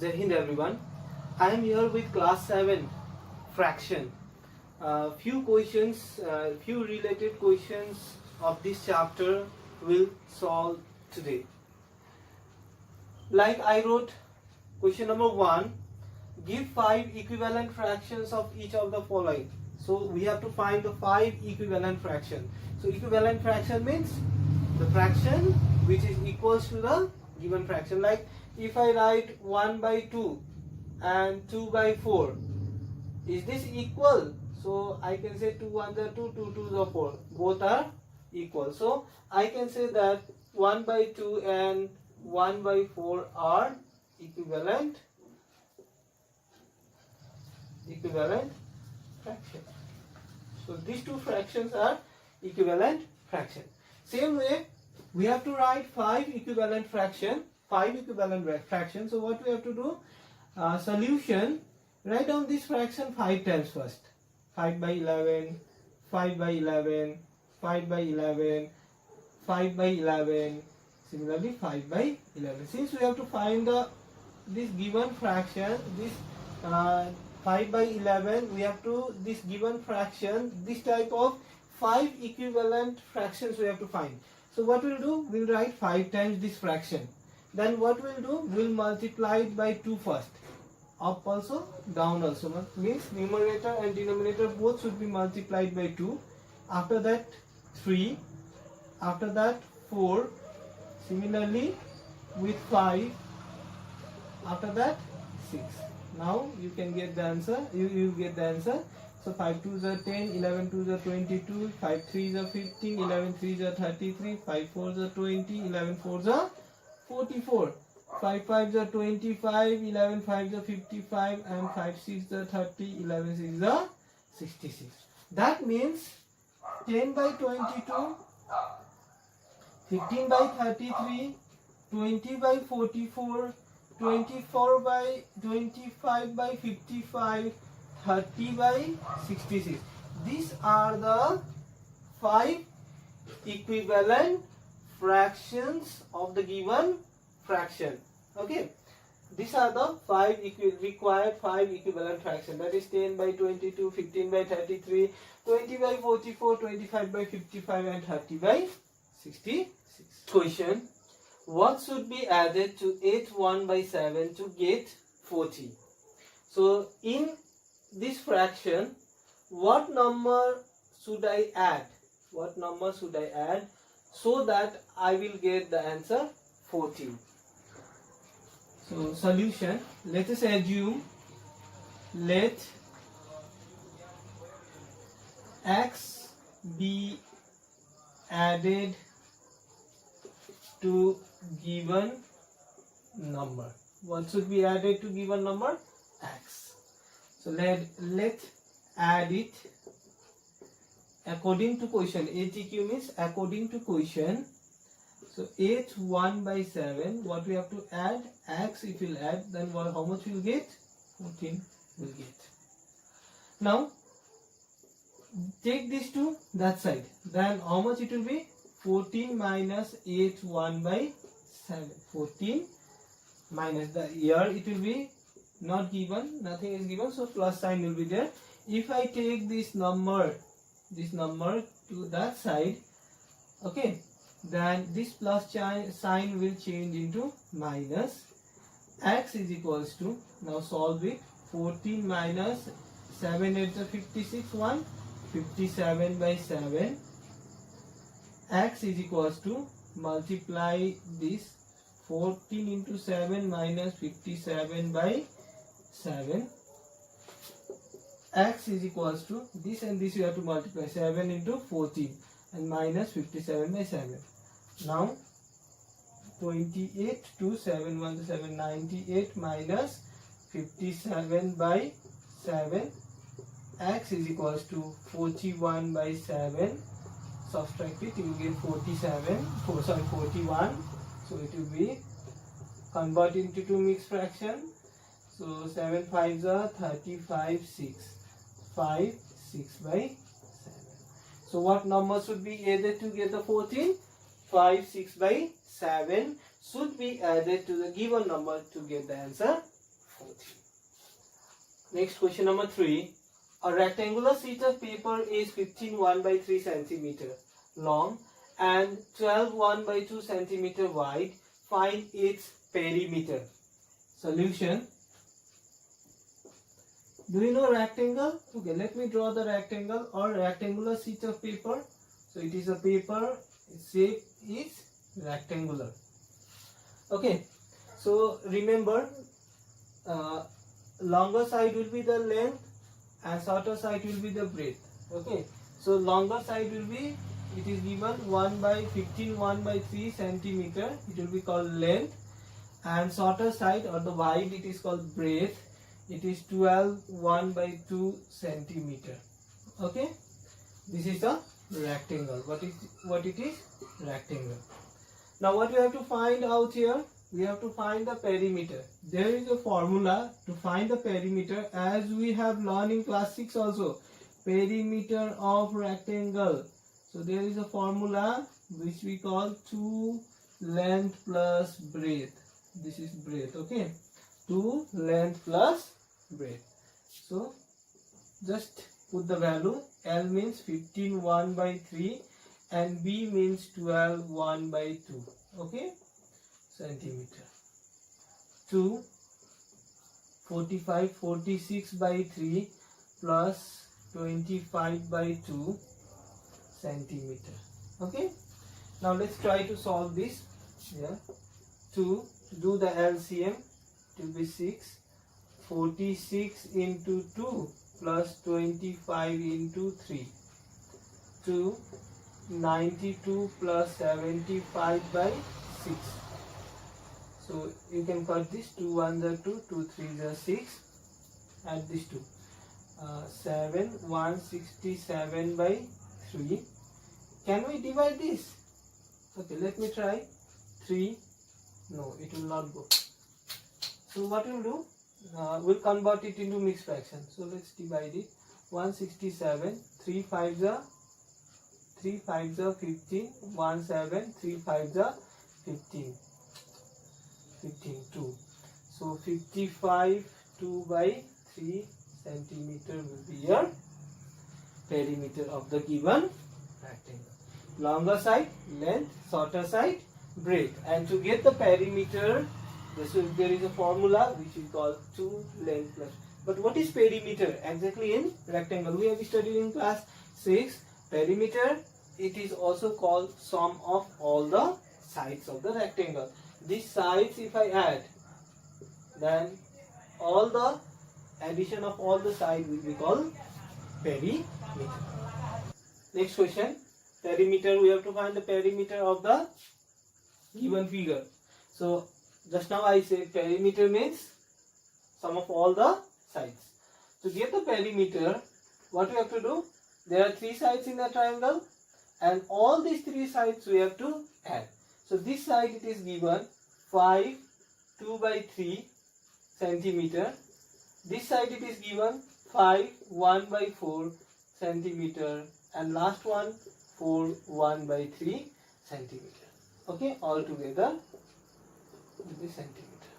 Jai Hind everyone. I am here with class 7 fraction. Few questions, few related questions of this chapter will solve today. Like I wrote question number 1, give 5 equivalent fractions of each of the following. So we have to find the 5 equivalent fractions. So equivalent fraction means the fraction which is equals to the given fraction. Like if I write 1 by 2 and 2 by 4, is this equal? So I can say 2 1 are 2, 2 2 are 4. Both are equal. So I can say that 1 by 2 and 1 by 4 are equivalent fraction. So these two fractions are equivalent fraction. Same way, we have to write 5 equivalent fraction. So what we have to do? Solution. Write down this fraction 5 times first. 5 by 11, 5 by 11, 5 by 11, 5 by 11. Similarly, 5 by 11. Since we have to find this given fraction, this 5 by 11, we have to this given fraction, this type of 5 equivalent fractions we have to find. So what we'll do? We'll write 5 times this fraction. Then what we'll do? We'll multiply it by 2 first. Up also, down also. Means numerator and denominator both should be multiplied by 2. After that 3. After that 4. Similarly with 5. After that 6. Now you can get the answer. You get the answer. So 5 2s are 10, 11 2s are 22, 5 3s are 15, 11 3s are 33, 5 4s are 20, 11 4s are 44, 5 5s are 25, 11 5s are 55, and 5 6s are 30, 11 6s are 66. That means 10 by 22, 15 by 33, 20 by 44, 24 by 25 by 55, 30 by 66. These are the 5 equivalent fractions of the given fraction. Okay, these are the 5 required 5 equivalent fractions. That is 10 by 22, 15 by 33, 20 by 44, 25 by 55, and 30 by 66. Question: what should be added to 8 1 by 7 to get 40? So in this fraction, what number should I add? What number should I add so that I will get the answer 40? So solution, let us assume, let x be added to given number. What should be added to given number? X. So let add it according to question. ATQ means according to question. So 8 1 by 7. What we have to add? X. If we'll add, then how much we'll get? 14 will get. Now take this to that side. Then how much it will be? 14 minus 8 1 by 7. 14 minus the here it will be not given, nothing is given, so plus sign will be there. If I take this number to that side, okay, then this plus sign will change into minus. X is equals to, now solve it, 14 minus 7 8 is 56, 1, 57 by 7. X is equals to, multiply this, 14 into 7 minus 57 by 7. X is equals to, this and this you have to multiply, 7 into 14 and minus 57 by 7. Now 28 to 7 1 to 7, 98 minus 57 by 7. X is equals to 41 by 7. Subtract it, you will get 41. So it will be converted into two mixed fraction. So 7 5s are 35, 6. 5, 6 by 7. So what number should be added to get the 14? 5, 6 by 7 should be added to the given number to get the answer 14. Next question number 3. A rectangular sheet of paper is 15 1 by 3 centimeter long and 12 1 by 2 centimeter wide. Find its perimeter. Solution. Do you know rectangle? Okay, let me draw the rectangle or rectangular sheet of paper. So it is a paper, its shape is rectangular. Okay, so remember, longer side will be the length and shorter side will be the breadth. Okay, so longer side will be, it is given 1 by 15 1 by 3 centimeter, it will be called length, and shorter side or the wide, it is called breadth, it is 12 1 by 2 centimeter. Okay, this is a rectangle. What it is? Rectangle. Now what we have to find out here, we have to find the perimeter. There is a formula to find the perimeter, as we have learned in class 6 also. Perimeter of rectangle. So there is a formula which we call 2 length plus breadth. This is breadth. Okay, 2 length plus breadth. So just put the value. L means 15 1 by 3 and B means 12 1 by 2. Okay, centimeter. 2 45 46 by 3 plus 25 by 2 centimeter. Okay, now let's try to solve this. Yeah, 2, do the LCM, it will be 6. 46 into 2 plus 25 into 3. 2, 92 plus 75 by 6. So you can cut this. 2 1 are 2, 2 3 are 6. Add this 2. 7 167 by 3. Can we divide this? Okay, let me try. 3. No, it will not go. So what we'll do? We'll convert it into mixed fraction. So let's divide it. 167. 3 5s are 15. 1 7. 3 5s are 15. 2. So 55 2 by 3 centimeter will be your perimeter of the given rectangle. Longer side length, shorter side breadth. And to get the perimeter, there is a formula which is called 2 length plus. But what is perimeter exactly in rectangle? We have studied in class 6. Perimeter, it is also called sum of all the sides of the rectangle. These sides, if I add, then all the addition of all the sides will be called perimeter. Next question. Perimeter, we have to find the perimeter of the given figure. So just now I said perimeter means sum of all the sides. To get the perimeter, what we have to do? There are 3 sides in the triangle and all these 3 sides we have to add. So this side it is given 5 2 by 3 centimeter. This side it is given 5 1 by 4 centimeter, and last one 4 1 by 3 centimeter. Okay, all together this centimeter.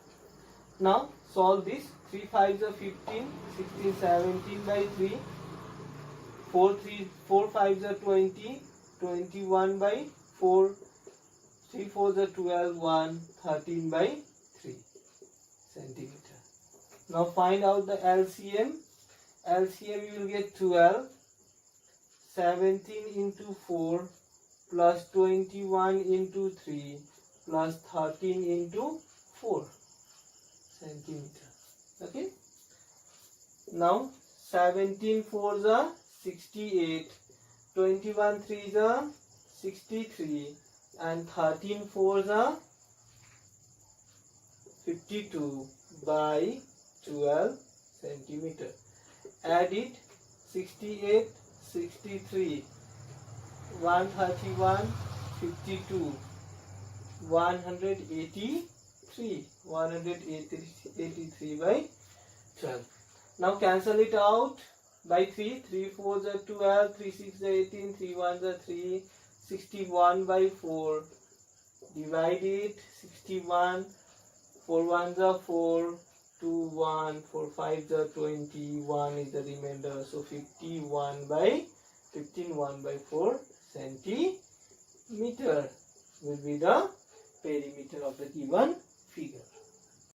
Now solve this. 3 5s are 15, 16 17 by 3, 4 5s are 20, 21 by 4, 3 4s are 12, 1 13 by 3 centimeter. Now find out the LCM. LCM you will get 12. 17 into 4 plus 21 into 3 plus 13 into 4 centimeter. Okay. Now 17 4s are 68, 21 3s are 63, and 13 4s are 52 by 12 centimeter. Add it. 68, 63, 131, 52, 183 by 12. Now cancel it out by 3. 3 4s are 12, 3 6 are 18, 3 1s are 3, 61 by 4. Divide it. 61, 4 1s are 4, 2, 1, 4, 5 the 21 is the remainder. So 51 by 4 centimeter will be the perimeter of the given figure.